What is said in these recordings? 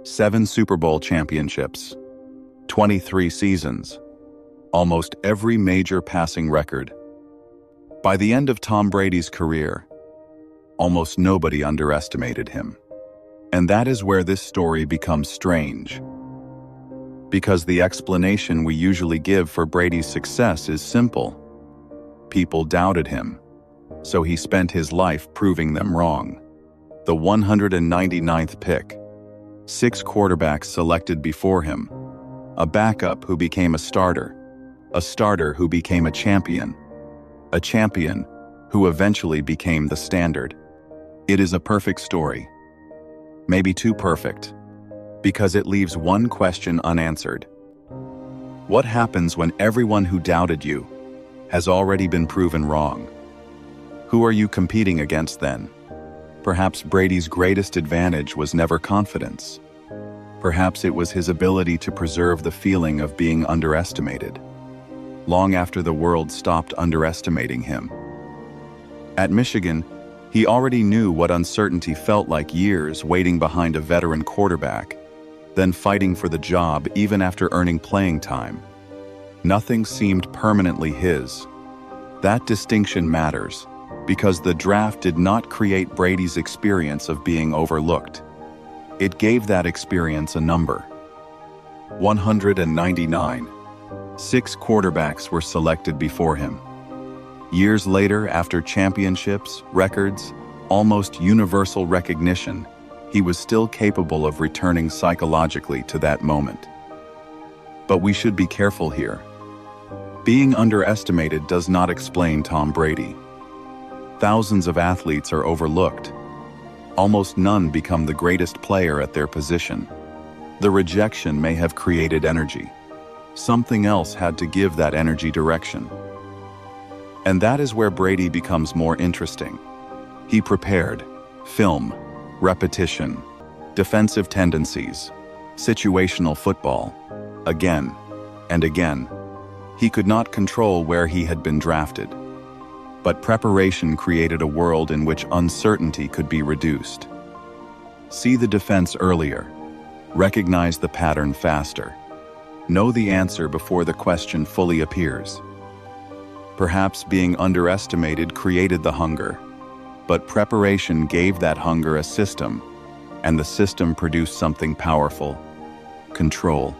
7 Super Bowl championships, 23 seasons, almost every major passing record. By the end of Tom Brady's career, almost nobody underestimated him. And that is where this story becomes strange. Because the explanation we usually give for Brady's success is simple. People doubted him, so he spent his life proving them wrong. The 199th pick, 6 quarterbacks selected before him, a backup who became a starter who became a champion who eventually became the standard. It is a perfect story. Maybe too perfect, because it leaves one question unanswered. What happens when everyone who doubted you has already been proven wrong? Who are you competing against then? Perhaps Brady's greatest advantage was never confidence. Perhaps it was his ability to preserve the feeling of being underestimated, long after the world stopped underestimating him. At Michigan, he already knew what uncertainty felt like, years waiting behind a veteran quarterback, then fighting for the job even after earning playing time. Nothing seemed permanently his. That distinction matters, because the draft did not create Brady's experience of being overlooked. It gave that experience a number. 199. 6 quarterbacks were selected before him. Years later, after championships, records, almost universal recognition, he was still capable of returning psychologically to that moment. But we should be careful here. Being underestimated does not explain Tom Brady. Thousands of athletes are overlooked. Almost none become the greatest player at their position. The rejection may have created energy. Something else had to give that energy direction. And that is where Brady becomes more interesting. He prepared, film, repetition, defensive tendencies, situational football, again and again. He could not control where he had been drafted. But preparation created a world in which uncertainty could be reduced. See the defense earlier. Recognize the pattern faster. Know the answer before the question fully appears. Perhaps being underestimated created the hunger, but preparation gave that hunger a system, and the system produced something powerful: control.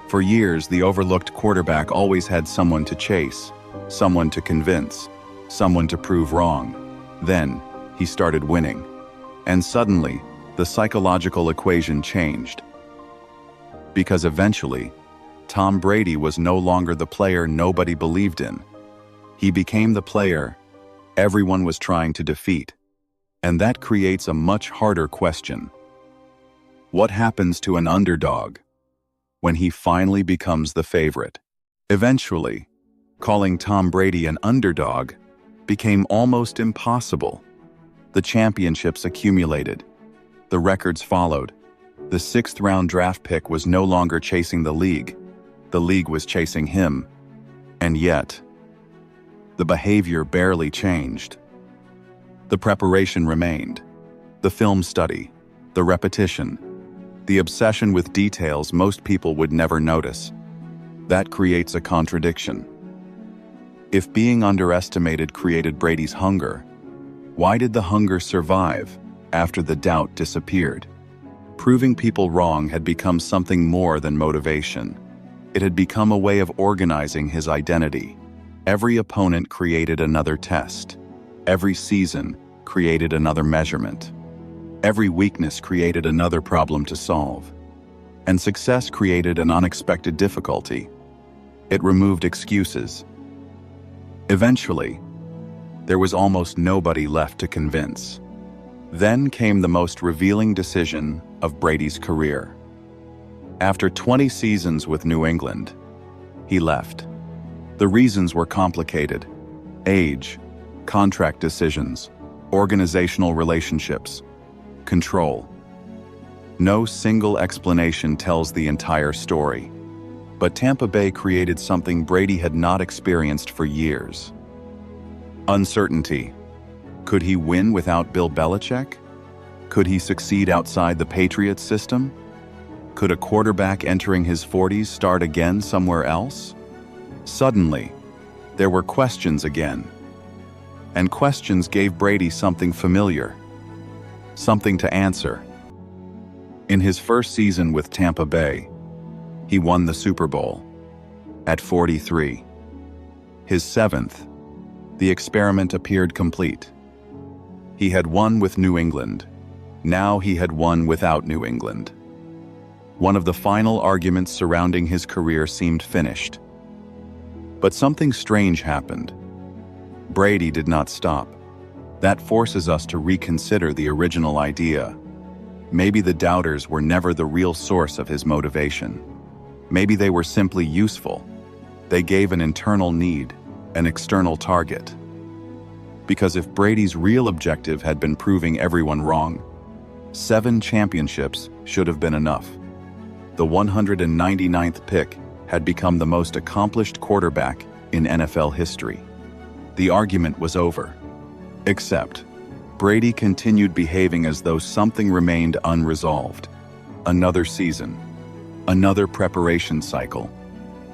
For years, the overlooked quarterback always had someone to chase, someone to convince, someone to prove wrong. Then, he started winning. And suddenly, the psychological equation changed. Because eventually, Tom Brady was no longer the player nobody believed in. He became the player everyone was trying to defeat. And that creates a much harder question. What happens to an underdog when he finally becomes the favorite? Eventually, calling Tom Brady an underdog became almost impossible. The championships accumulated. The records followed. The 6th-round draft pick was no longer chasing the league. The league was chasing him. And yet, the behavior barely changed. The preparation remained. The film study, the repetition, the obsession with details most people would never notice. That creates a contradiction. If being underestimated created Brady's hunger, why did the hunger survive after the doubt disappeared? Proving people wrong had become something more than motivation. It had become a way of organizing his identity. Every opponent created another test. Every season created another measurement. Every weakness created another problem to solve. And success created an unexpected difficulty. It removed excuses. Eventually, there was almost nobody left to convince. Then came the most revealing decision of Brady's career. After 20 seasons with New England, he left. The reasons were complicated: age, contract decisions, organizational relationships, control. No single explanation tells the entire story. But Tampa Bay created something Brady had not experienced for years: uncertainty. Could he win without Bill Belichick? Could he succeed outside the Patriots system? Could a quarterback entering his 40s start again somewhere else? Suddenly, there were questions again. And questions gave Brady something familiar, something to answer. In his first season with Tampa Bay, he won the Super Bowl at 43. His seventh, the experiment appeared complete. He had won with New England. Now he had won without New England. One of the final arguments surrounding his career seemed finished. But something strange happened. Brady did not stop. That forces us to reconsider the original idea. Maybe the doubters were never the real source of his motivation. Maybe they were simply useful. They gave an internal need, an external target. Because if Brady's real objective had been proving everyone wrong, 7 championships should have been enough. The 199th pick had become the most accomplished quarterback in NFL history. The argument was over. Except, Brady continued behaving as though something remained unresolved. Another season, another preparation cycle,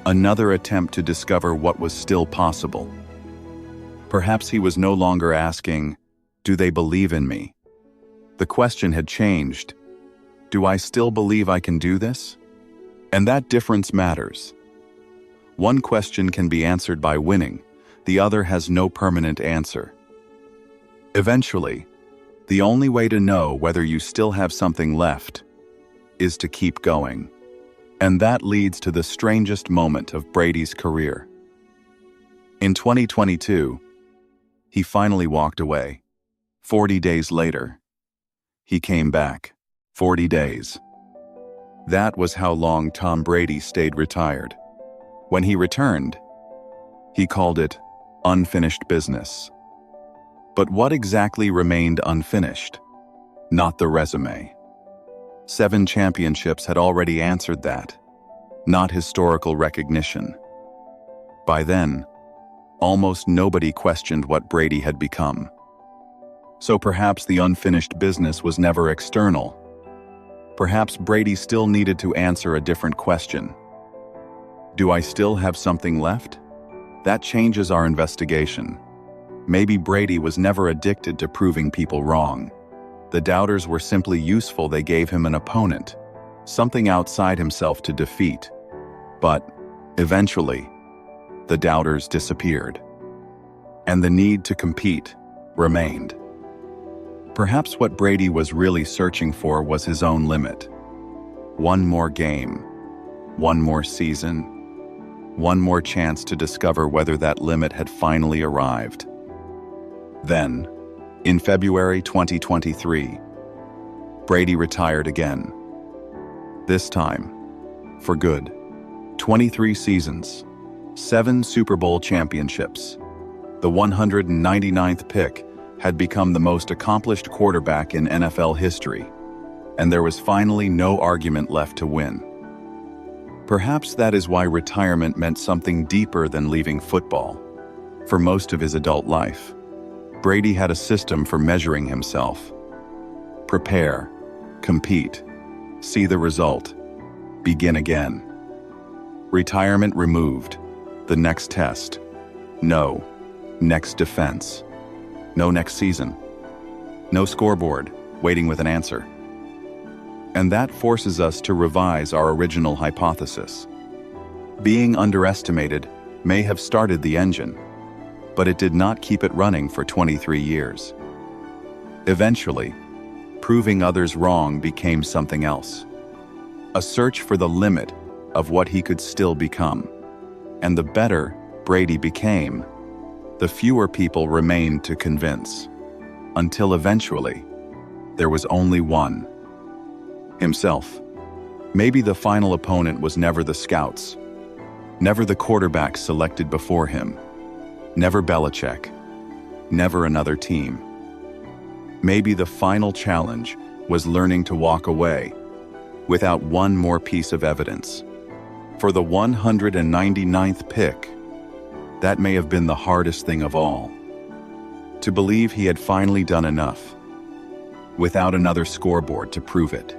another attempt to discover what was still possible. Perhaps he was no longer asking, "Do they believe in me?" The question had changed. Do I still believe I can do this? And that difference matters. One question can be answered by winning, the other has no permanent answer. Eventually, the only way to know whether you still have something left is to keep going. And that leads to the strangest moment of Brady's career. In 2022, he finally walked away. 40 days later, he came back. 40 days. That was how long Tom Brady stayed retired. When he returned, he called it unfinished business. But what exactly remained unfinished? Not the resume. 7 championships had already answered that, not historical recognition. By then, almost nobody questioned what Brady had become. So perhaps the unfinished business was never external. Perhaps Brady still needed to answer a different question. Do I still have something left? That changes our investigation. Maybe Brady was never addicted to proving people wrong. The doubters were simply useful. They gave him an opponent, something outside himself to defeat. But eventually, the doubters disappeared, and the need to compete remained. Perhaps what Brady was really searching for was his own limit. One more game, one more season, one more chance to discover whether that limit had finally arrived. Then, in February 2023, Brady retired again. This time, for good. 23 seasons, 7 Super Bowl championships. The 199th pick had become the most accomplished quarterback in NFL history, and there was finally no argument left to win. Perhaps that is why retirement meant something deeper than leaving football. For most of his adult life, Brady had a system for measuring himself. Prepare, compete, see the result, begin again. Retirement removed, the next test. No, next defense. No next season. No scoreboard, waiting with an answer. And that forces us to revise our original hypothesis. Being underestimated may have started the engine, but it did not keep it running for 23 years. Eventually, proving others wrong became something else. A search for the limit of what he could still become. And the better Brady became, the fewer people remained to convince, until eventually, there was only one. Himself. Maybe the final opponent was never the scouts, never the quarterback selected before him, never Belichick, never another team. Maybe the final challenge was learning to walk away without one more piece of evidence. For the 199th pick, that may have been the hardest thing of all. To believe he had finally done enough, without another scoreboard to prove it.